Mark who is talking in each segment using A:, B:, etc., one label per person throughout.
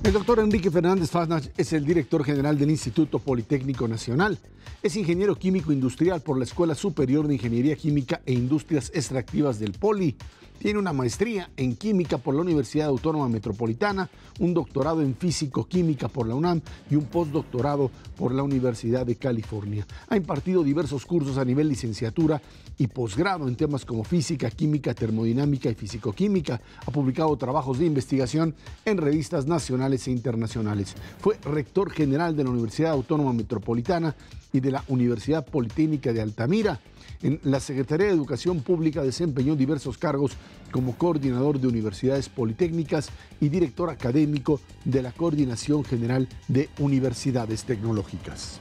A: El doctor Enrique Fernández Fasnach es el director general del Instituto Politécnico Nacional. Es ingeniero químico industrial por la Escuela Superior de Ingeniería Química e Industrias Extractivas del Poli. Tiene una maestría en química por la Universidad Autónoma Metropolitana, un doctorado en físico-química por la UNAM y un postdoctorado por la Universidad de California. Ha impartido diversos cursos a nivel licenciatura y posgrado en temas como física, química, termodinámica y fisicoquímica. Ha publicado trabajos de investigación en revistas nacionales e internacionales. Fue rector general de la Universidad Autónoma Metropolitana y de la Universidad Politécnica de Altamira. En la Secretaría de Educación Pública desempeñó diversos cargos como coordinador de universidades politécnicas y director académico de la Coordinación General de Universidades Tecnológicas.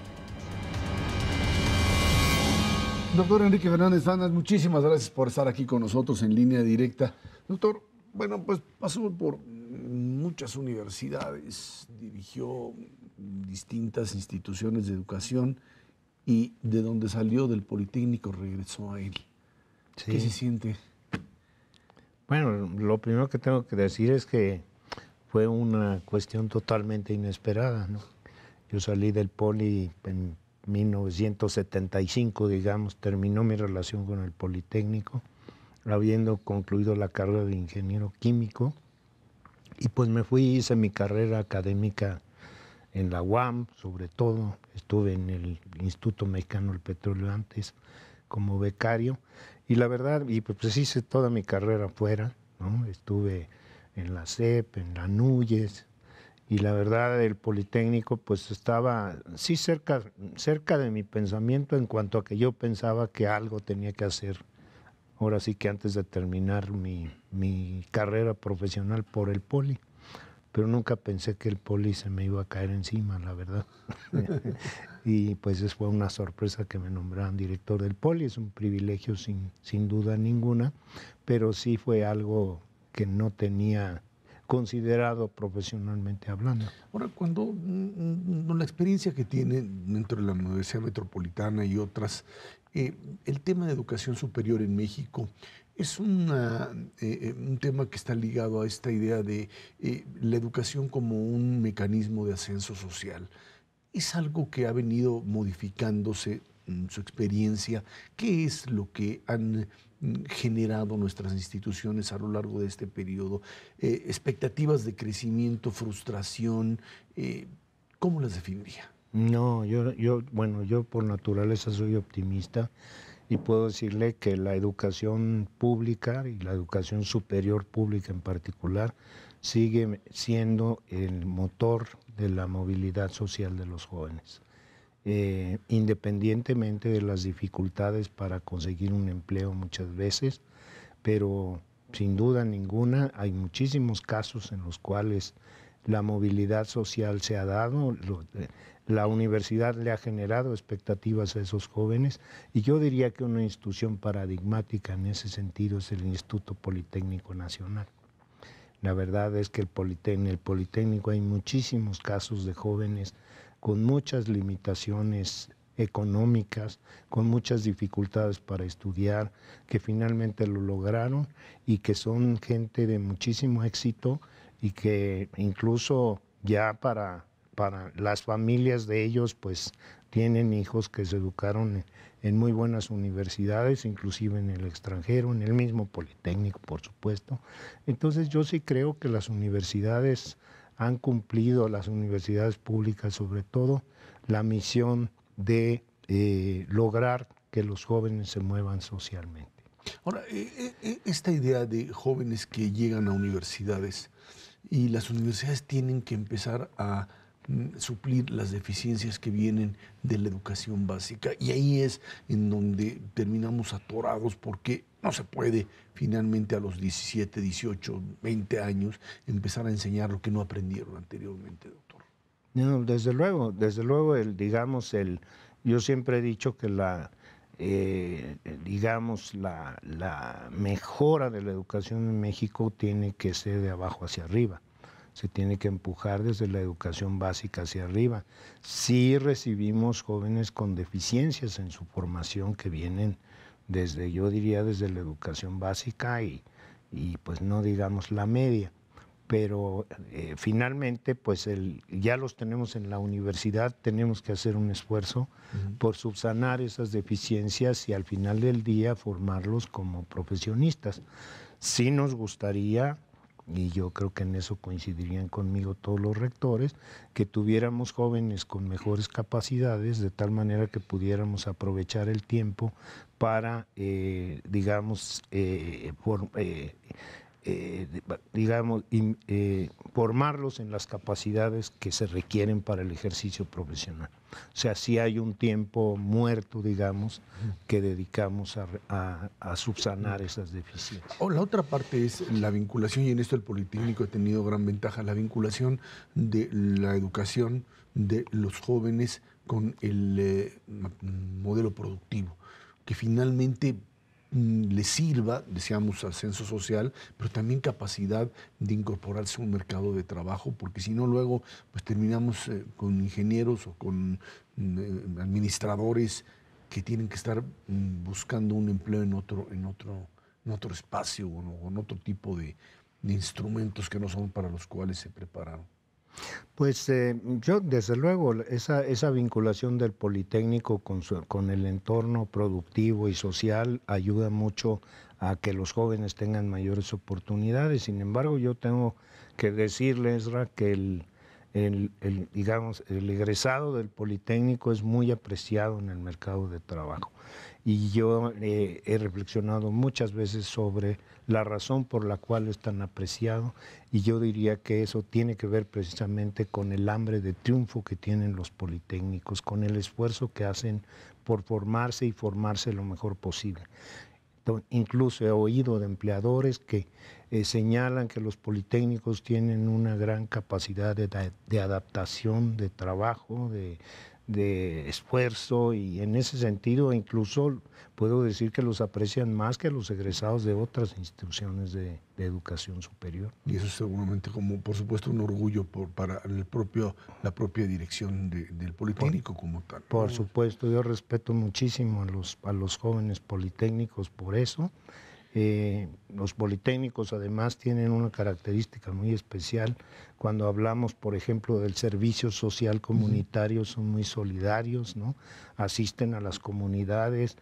A: Doctor Enrique Fernández Fasnach, muchísimas gracias por estar aquí con nosotros en línea directa. Doctor, bueno, pues pasó por muchas universidades, dirigió distintas instituciones de educación y de donde salió del Politécnico regresó a él. Sí. ¿Qué se siente?
B: Bueno, lo primero que tengo que decir es que fue una cuestión totalmente inesperada, ¿no? Yo salí del Poli en 1975, digamos, terminó mi relación con el Politécnico, habiendo concluido la carrera de ingeniero químico, y pues me fui, hice mi carrera académica en la UAM, sobre todo, estuve en el Instituto Mexicano del Petróleo antes como becario, y la verdad, y pues hice toda mi carrera afuera, ¿no? Estuve en la SEP, en la NUYES, y la verdad el Politécnico pues estaba sí cerca de mi pensamiento en cuanto a que yo pensaba que algo tenía que hacer, ahora sí que antes de terminar mi carrera profesional por el Poli. Pero nunca pensé que el Poli se me iba a caer encima, la verdad. Y pues fue una sorpresa que me nombraran director del Poli, es un privilegio sin duda ninguna, pero sí fue algo que no tenía considerado profesionalmente hablando.
A: Ahora, cuando la experiencia que tiene dentro de la Universidad Metropolitana y otras, el tema de educación superior en México, es un tema que está ligado a esta idea de la educación como un mecanismo de ascenso social. ¿Es algo que ha venido modificándose en su experiencia? ¿Qué es lo que han generado nuestras instituciones a lo largo de este periodo? ¿Expectativas de crecimiento, frustración? ¿Cómo las definiría?
B: No, yo por naturaleza soy optimista. Y puedo decirle que la educación pública y la educación superior pública en particular sigue siendo el motor de la movilidad social de los jóvenes, independientemente de las dificultades para conseguir un empleo muchas veces, pero sin duda ninguna hay muchísimos casos en los cuales la movilidad social se ha dado. La universidad le ha generado expectativas a esos jóvenes y yo diría que una institución paradigmática en ese sentido es el Instituto Politécnico Nacional. La verdad es que en el Politécnico hay muchísimos casos de jóvenes con muchas limitaciones económicas, con muchas dificultades para estudiar, que finalmente lo lograron y que son gente de muchísimo éxito y que incluso ya para las familias de ellos pues tienen hijos que se educaron en muy buenas universidades, inclusive en el extranjero, en el mismo Politécnico, por supuesto. Entonces yo sí creo que las universidades han cumplido, las universidades públicas sobre todo, la misión de lograr que los jóvenes se muevan socialmente.
A: Ahora, esta idea de jóvenes que llegan a universidades y las universidades tienen que empezar a suplir las deficiencias que vienen de la educación básica, y ahí es en donde terminamos atorados porque no se puede finalmente a los 17, 18, 20 años empezar a enseñar lo que no aprendieron anteriormente, doctor.
B: No, desde luego, yo siempre he dicho que la mejora de la educación en México tiene que ser de abajo hacia arriba. Se tiene que empujar desde la educación básica hacia arriba. Sí recibimos jóvenes con deficiencias en su formación que vienen desde la educación básica y pues no digamos la media. pero finalmente pues ya los tenemos en la universidad, tenemos que hacer un esfuerzo por subsanar esas deficiencias y al final del día formarlos como profesionistas. Sí nos gustaría, y yo creo que en eso coincidirían conmigo todos los rectores, que tuviéramos jóvenes con mejores capacidades, de tal manera que pudiéramos aprovechar el tiempo para, formarlos en las capacidades que se requieren para el ejercicio profesional. O sea, sí hay un tiempo muerto, digamos, que dedicamos a subsanar esas deficiencias.
A: La otra parte es la vinculación, y en esto el Politécnico ha tenido gran ventaja, la vinculación de la educación de los jóvenes con el modelo productivo, que finalmente les sirva, deseamos, ascenso social, pero también capacidad de incorporarse a un mercado de trabajo, porque si no luego pues terminamos con ingenieros o con administradores que tienen que estar buscando un empleo en otro espacio o en otro tipo de instrumentos que no son para los cuales se prepararon.
B: Pues yo, desde luego, esa vinculación del Politécnico con el entorno productivo y social ayuda mucho a que los jóvenes tengan mayores oportunidades. Sin embargo, yo tengo que decirles, Ra, que el egresado del Politécnico es muy apreciado en el mercado de trabajo. Y yo he reflexionado muchas veces sobre la razón por la cual es tan apreciado, y yo diría que eso tiene que ver precisamente con el hambre de triunfo que tienen los politécnicos, con el esfuerzo que hacen por formarse y formarse lo mejor posible. Incluso he oído de empleadores que señalan que los politécnicos tienen una gran capacidad de adaptación, de trabajo, de esfuerzo, y en ese sentido incluso puedo decir que los aprecian más que a los egresados de otras instituciones de educación superior.
A: Y eso es seguramente, como por supuesto, un orgullo para la propia dirección del Politécnico como tal.
B: Por supuesto, yo respeto muchísimo a los jóvenes politécnicos por eso. Los politécnicos además tienen una característica muy especial. Cuando hablamos, por ejemplo, del servicio social comunitario, son muy solidarios, ¿no? Asisten a las comunidades,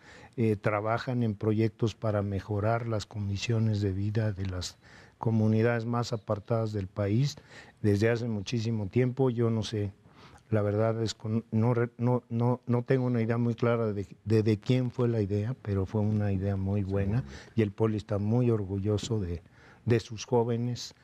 B: trabajan en proyectos para mejorar las condiciones de vida de las comunidades más apartadas del país desde hace muchísimo tiempo. Yo no sé, la verdad es que no tengo una idea muy clara de quién fue la idea, pero fue una idea muy buena, y el Poli está muy orgulloso de sus jóvenes,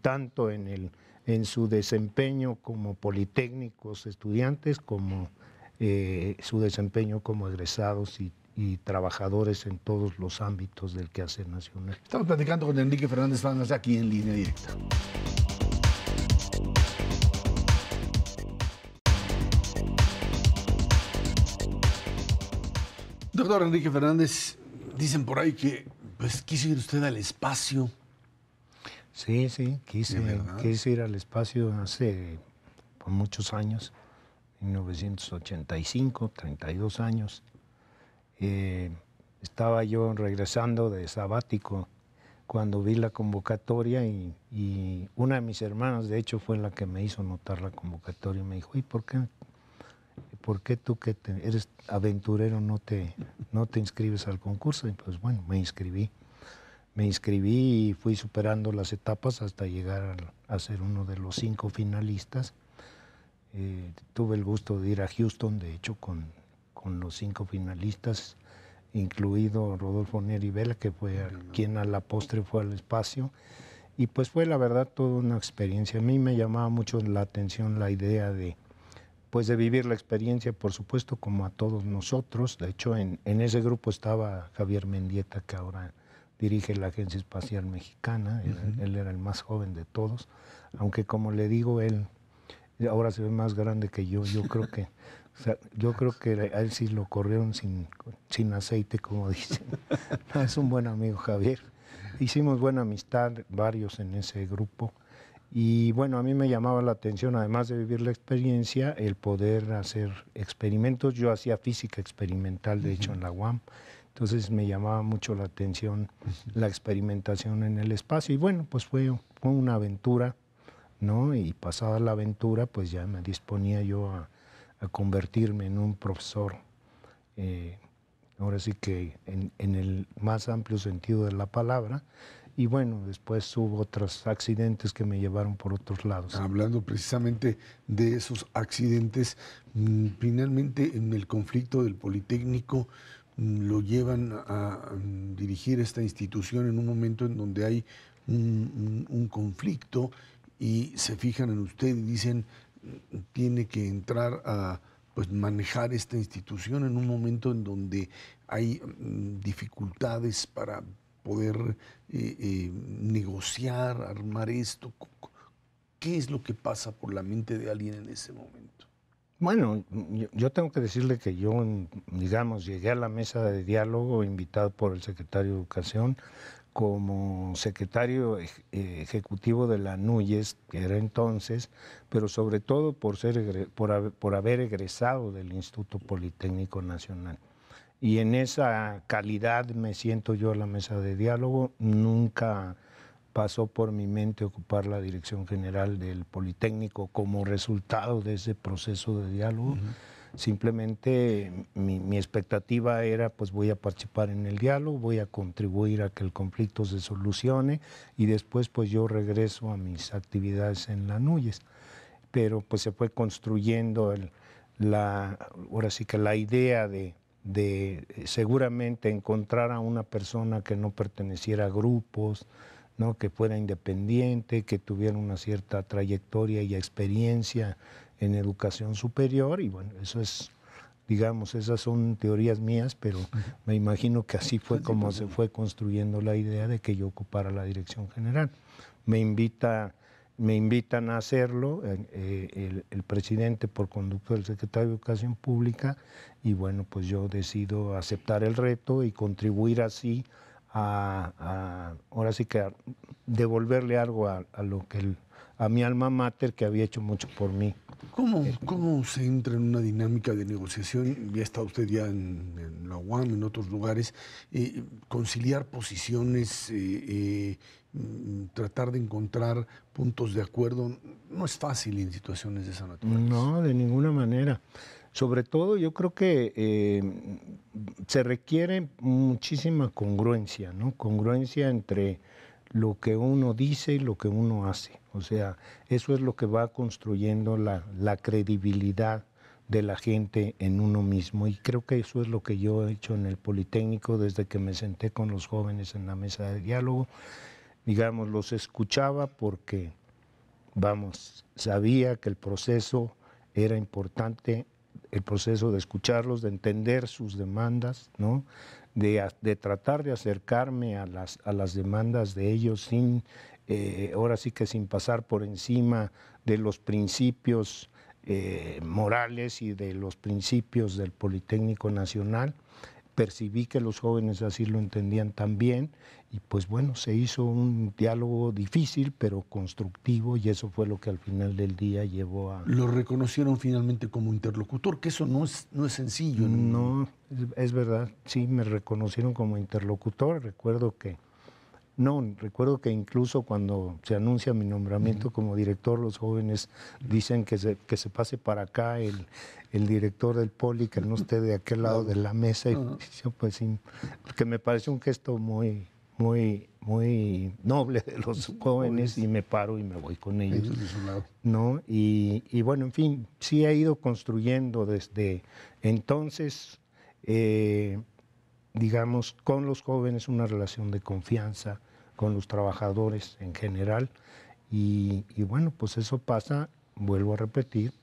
B: tanto en su desempeño como politécnicos estudiantes, como su desempeño como egresados y trabajadores en todos los ámbitos del quehacer nacional.
A: Estamos platicando con Enrique Fernández Fanas aquí en Línea Directa. Doctor Enrique Fernández, dicen por ahí que pues quiso ir usted al espacio.
B: Sí, quise ir al espacio hace muchos años, 1985, 32 años. Estaba yo regresando de sabático cuando vi la convocatoria, y una de mis hermanas, de hecho, fue la que me hizo notar la convocatoria, y me dijo: ¿y por qué tú, que eres aventurero, no te inscribes al concurso? Y pues bueno, me inscribí y fui superando las etapas hasta llegar a ser uno de los 5 finalistas. Tuve el gusto de ir a Houston, de hecho, con los 5 finalistas, incluido Rodolfo Neri Vela, que fue quien a la postre fue al espacio. Y pues fue, la verdad, toda una experiencia. A mí me llamaba mucho la atención la idea de vivir la experiencia, por supuesto, como a todos nosotros. De hecho, en ese grupo estaba Javier Mendieta, que ahora dirige la Agencia Espacial Mexicana. Él era el más joven de todos, aunque, como le digo, él ahora se ve más grande que yo. Yo creo que a él sí lo corrieron sin aceite, como dicen. Es un buen amigo, Javier. Hicimos buena amistad, varios en ese grupo. Y bueno, a mí me llamaba la atención, además de vivir la experiencia, el poder hacer experimentos. Yo hacía física experimental, de hecho, en la UAM. Entonces me llamaba mucho la atención la experimentación en el espacio. Y bueno, pues fue una aventura, ¿no? Y pasada la aventura, pues ya me disponía yo a convertirme en un profesor, ahora sí que en el más amplio sentido de la palabra. Y bueno, después hubo otros accidentes que me llevaron por otros lados.
A: Hablando precisamente de esos accidentes, finalmente en el conflicto del Politécnico lo llevan a dirigir esta institución en un momento en donde hay un conflicto y se fijan en usted y dicen, tiene que entrar a pues manejar esta institución en un momento en donde hay dificultades para poder negociar, armar esto. ¿Qué es lo que pasa por la mente de alguien en ese momento?
B: Bueno, yo tengo que decirle que yo, digamos, llegué a la mesa de diálogo invitado por el secretario de Educación como secretario ejecutivo de la NUYES, que era entonces, pero sobre todo por haber egresado del Instituto Politécnico Nacional. Y en esa calidad me siento yo a la mesa de diálogo. Nunca pasó por mi mente ocupar la dirección general del Politécnico como resultado de ese proceso de diálogo. Simplemente mi expectativa era, pues voy a participar en el diálogo, voy a contribuir a que el conflicto se solucione y después pues yo regreso a mis actividades en la NUYES. Pero pues se fue construyendo ahora sí que la idea de seguramente encontrar a una persona que no perteneciera a grupos, ¿no? Que fuera independiente, que tuviera una cierta trayectoria y experiencia en educación superior. Y bueno, eso es, digamos, esas son teorías mías, pero me imagino que así fue como se fue construyendo la idea de que yo ocupara la dirección general. Me invitan a hacerlo, el presidente por conducto del secretario de Educación Pública, y bueno, pues yo decido aceptar el reto y contribuir así ahora sí que a devolverle algo a mi alma mater, que había hecho mucho por mí.
A: ¿Cómo se entra en una dinámica de negociación? Ya está usted ya en la UAM, en otros lugares, conciliar posiciones, tratar de encontrar puntos de acuerdo, no es fácil en situaciones de esa naturaleza.
B: No, de ninguna manera. Sobre todo yo creo que se requiere muchísima congruencia, ¿no? Congruencia entre lo que uno dice y lo que uno hace. O sea, eso es lo que va construyendo la credibilidad de la gente en uno mismo. Y creo que eso es lo que yo he hecho en el Politécnico desde que me senté con los jóvenes en la mesa de diálogo. Digamos, los escuchaba porque, vamos, sabía que el proceso era importante, el proceso de escucharlos, de entender sus demandas, ¿no? De tratar de acercarme a las demandas de ellos sin, ahora sí que sin pasar por encima de los principios morales y de los principios del Politécnico Nacional. Percibí que los jóvenes así lo entendían también y pues bueno, se hizo un diálogo difícil pero constructivo y eso fue lo que al final del día llevó a...
A: Lo reconocieron finalmente como interlocutor, que eso no es sencillo.
B: No, es verdad, sí, me reconocieron como interlocutor. Recuerdo que incluso cuando se anuncia mi nombramiento como director, los jóvenes dicen que se pase para acá el director del Poli, que no esté de aquel lado de la mesa. Y yo, pues sí, que me pareció un gesto muy, muy, muy noble de los jóvenes y me paro y me voy con ellos, ¿no? Y bueno, en fin, sí he ido construyendo desde entonces, digamos, con los jóvenes una relación de confianza, con los trabajadores en general. Y bueno, pues eso pasa, vuelvo a repetir,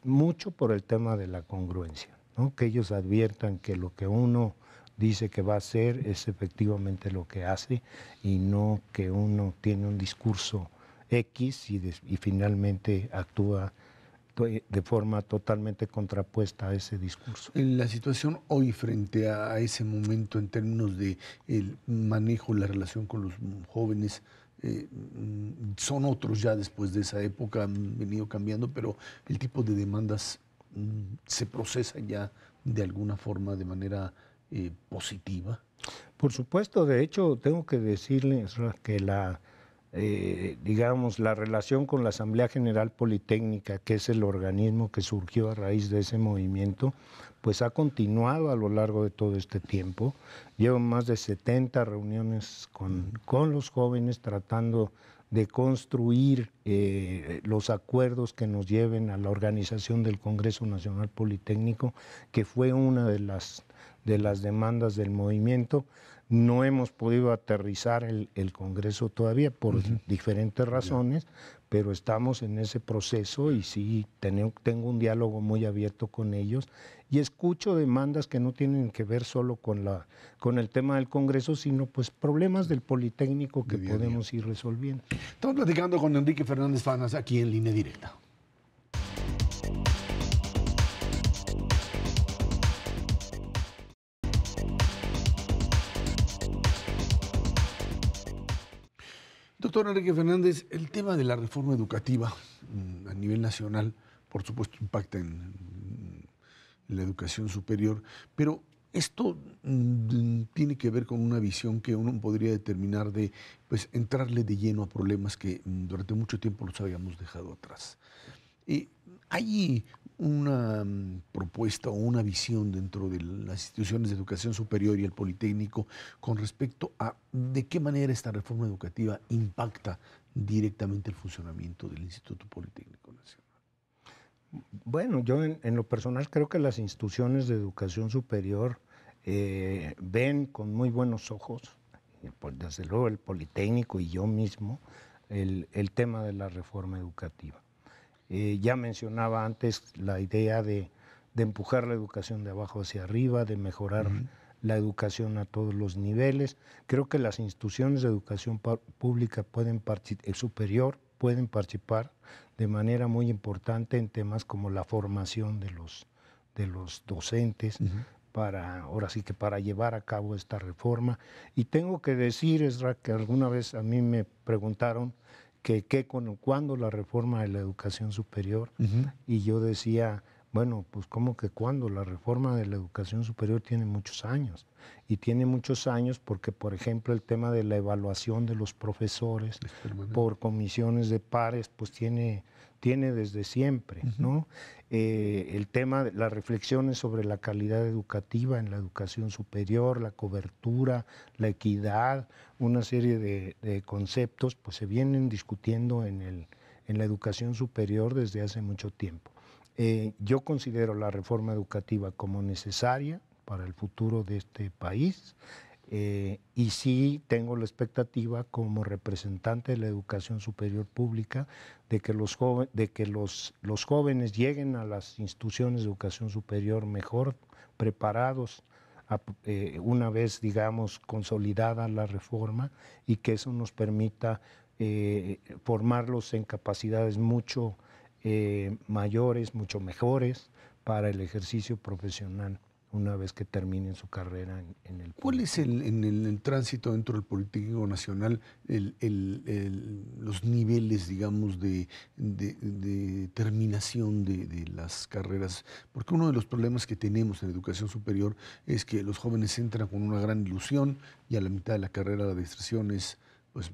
B: mucho por el tema de la congruencia, ¿no? Que ellos adviertan que lo que uno dice que va a hacer es efectivamente lo que hace y no que uno tiene un discurso X y finalmente actúa de forma totalmente contrapuesta a ese discurso.
A: En la situación hoy frente a ese momento en términos de el manejo, la relación con los jóvenes, son otros ya después de esa época, han venido cambiando, pero el tipo de demandas se procesan ya de alguna forma de manera positiva.
B: Por supuesto, de hecho, tengo que decirles que digamos, la relación con la Asamblea General Politécnica, que es el organismo que surgió a raíz de ese movimiento, pues ha continuado a lo largo de todo este tiempo. Llevo más de 70 reuniones con los jóvenes tratando de construir los acuerdos que nos lleven a la organización del Congreso Nacional Politécnico, que fue una de las demandas del movimiento. No hemos podido aterrizar el Congreso todavía por diferentes razones, pero estamos en ese proceso y sí tengo un diálogo muy abierto con ellos y escucho demandas que no tienen que ver solo con el tema del Congreso, sino pues problemas del Politécnico que podemos ir resolviendo.
A: Estamos platicando con Enrique Fernández Fanas aquí en Línea Directa. Doctor Enrique Fernández, el tema de la reforma educativa a nivel nacional, por supuesto, impacta en la educación superior, pero esto tiene que ver con una visión que uno podría determinar de pues, entrarle de lleno a problemas que durante mucho tiempo los habíamos dejado atrás. ¿Hay una propuesta o una visión dentro de las instituciones de educación superior y el Politécnico con respecto a de qué manera esta reforma educativa impacta directamente el funcionamiento del Instituto Politécnico Nacional?
B: Bueno, yo en lo personal creo que las instituciones de educación superior ven con muy buenos ojos, pues desde luego el Politécnico y yo mismo, el tema de la reforma educativa. Ya mencionaba antes la idea de empujar la educación de abajo hacia arriba, de mejorar la educación a todos los niveles. Creo que las instituciones de educación pública superior pueden participar de manera muy importante en temas como la formación de los docentes, ahora sí que para llevar a cabo esta reforma. Y tengo que decir, Esra, que alguna vez a mí me preguntaron cuándo la reforma de la educación superior, y yo decía, bueno, pues ¿cómo que cuándo? La reforma de la educación superior tiene muchos años, y tiene muchos años porque, por ejemplo, el tema de la evaluación de los profesores por comisiones de pares, pues tiene desde siempre, ¿no? El tema de las reflexiones sobre la calidad educativa en la educación superior, la cobertura, la equidad, una serie de conceptos, pues se vienen discutiendo en la educación superior desde hace mucho tiempo. Yo considero la reforma educativa como necesaria para el futuro de este país. Y sí tengo la expectativa como representante de la educación superior pública de que los jóvenes lleguen a las instituciones de educación superior mejor preparados, una vez, digamos, consolidada la reforma, y que eso nos permita formarlos en capacidades mucho mayores, mucho mejores para el ejercicio profesional una vez que terminen su carrera en el
A: ¿Cuál es en el tránsito dentro del Politécnico Nacional los niveles, digamos, de terminación de las carreras? Porque uno de los problemas que tenemos en educación superior es que los jóvenes entran con una gran ilusión y a la mitad de la carrera la deserción es pues,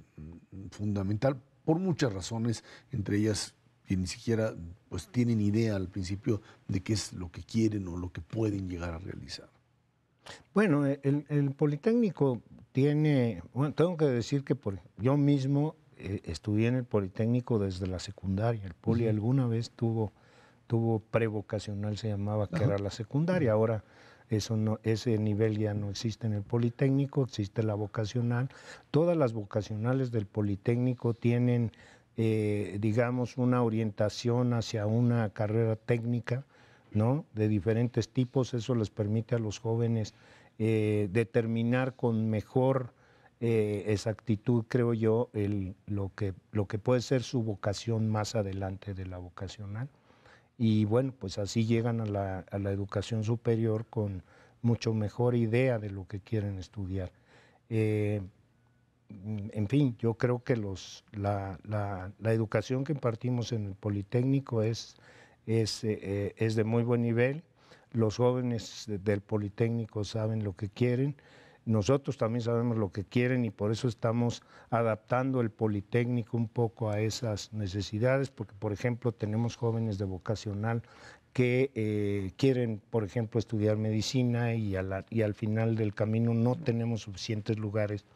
A: fundamental por muchas razones, entre ellas que ni siquiera pues, tienen idea al principio de qué es lo que quieren o lo que pueden llegar a realizar.
B: Bueno, el Politécnico tengo que decir que yo mismo estudié en el Politécnico desde la secundaria. El Poli alguna vez tuvo prevocacional, se llamaba, que era la secundaria. Ahora ese nivel ya no existe en el Politécnico, existe la vocacional. Todas las vocacionales del Politécnico tienen digamos, una orientación hacia una carrera técnica, ¿no? De diferentes tipos. Eso les permite a los jóvenes determinar con mejor exactitud, creo yo, lo que puede ser su vocación más adelante de la vocacional. Y bueno, pues así llegan a la educación superior con mucho mejor idea de lo que quieren estudiar. en fin, yo creo que la educación que impartimos en el Politécnico es de muy buen nivel. Los jóvenes del Politécnico saben lo que quieren. Nosotros también sabemos lo que quieren y por eso estamos adaptando el Politécnico un poco a esas necesidades, porque, por ejemplo, tenemos jóvenes de vocacional que quieren, por ejemplo, estudiar medicina y al final del camino no tenemos suficientes lugares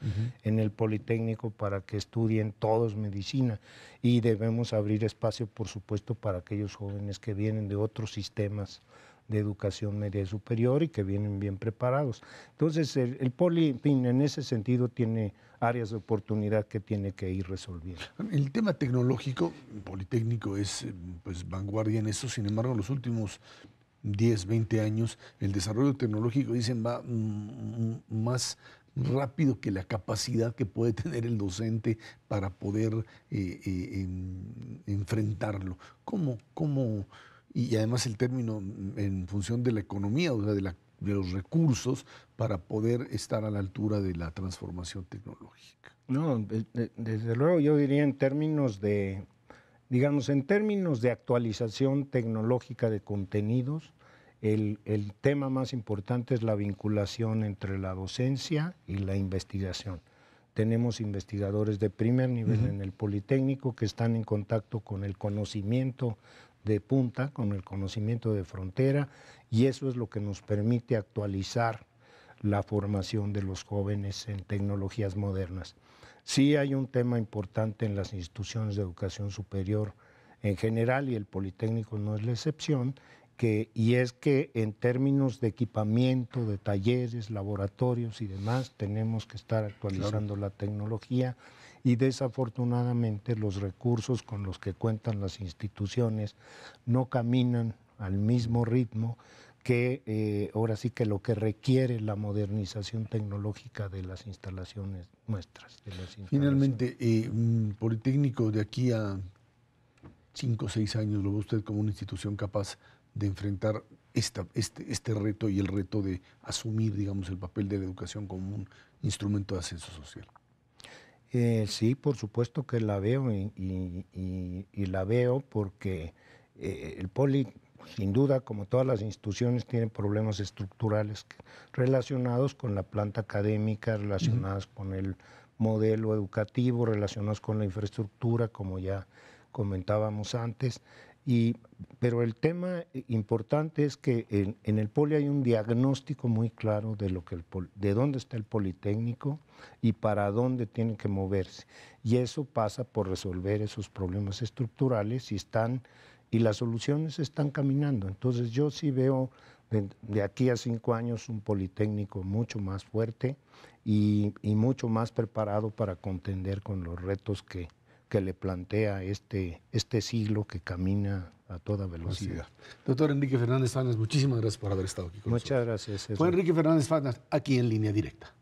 B: en el Politécnico para que estudien todos medicina y debemos abrir espacio, por supuesto, para aquellos jóvenes que vienen de otros sistemas de educación media y superior y que vienen bien preparados. Entonces, el Poli, en fin, en ese sentido tiene áreas de oportunidad que tiene que ir resolviendo.
A: El tema tecnológico, el Politécnico es pues, vanguardia en eso, sin embargo, en los últimos 10, 20 años, el desarrollo tecnológico, dicen, va más rápido que la capacidad que puede tener el docente para poder enfrentarlo. ¿Cómo? Y además el término en función de la economía, o sea, de los recursos para poder estar a la altura de la transformación tecnológica.
B: No, desde luego yo diría en términos de, digamos, en términos de actualización tecnológica de contenidos, el tema más importante es la vinculación entre la docencia y la investigación. Tenemos investigadores de primer nivel en el Politécnico que están en contacto con el conocimiento de punta, con el conocimiento de frontera, y eso es lo que nos permite actualizar la formación de los jóvenes en tecnologías modernas. Sí hay un tema importante en las instituciones de educación superior en general, y el Politécnico no es la excepción, y es que en términos de equipamiento, de talleres, laboratorios y demás, tenemos que estar actualizando la tecnología, y desafortunadamente los recursos con los que cuentan las instituciones no caminan al mismo ritmo que ahora sí que lo que requiere la modernización tecnológica de las instalaciones nuestras.
A: Finalmente, Politécnico de aquí a 5 o 6 años, ¿lo ve usted como una institución capaz de enfrentar este reto y el reto de asumir, digamos, el papel de la educación como un instrumento de ascenso social?
B: Sí, por supuesto que la veo y la veo porque el Poli, sin duda, como todas las instituciones, tiene problemas estructurales relacionados con la planta académica, relacionados con el modelo educativo, relacionados con la infraestructura, como ya comentábamos antes. Pero el tema importante es que en el Poli hay un diagnóstico muy claro de dónde está el Politécnico y para dónde tiene que moverse. Y eso pasa por resolver esos problemas estructurales y las soluciones están caminando. Entonces yo sí veo de aquí a 5 años un Politécnico mucho más fuerte y mucho más preparado para contender con los retos que le plantea este siglo que camina a toda velocidad.
A: Doctor Enrique Fernández Fanas, muchísimas gracias por haber estado aquí con nosotros.
B: Muchas gracias.
A: Fue Enrique Fernández Fanas, aquí en Línea Directa.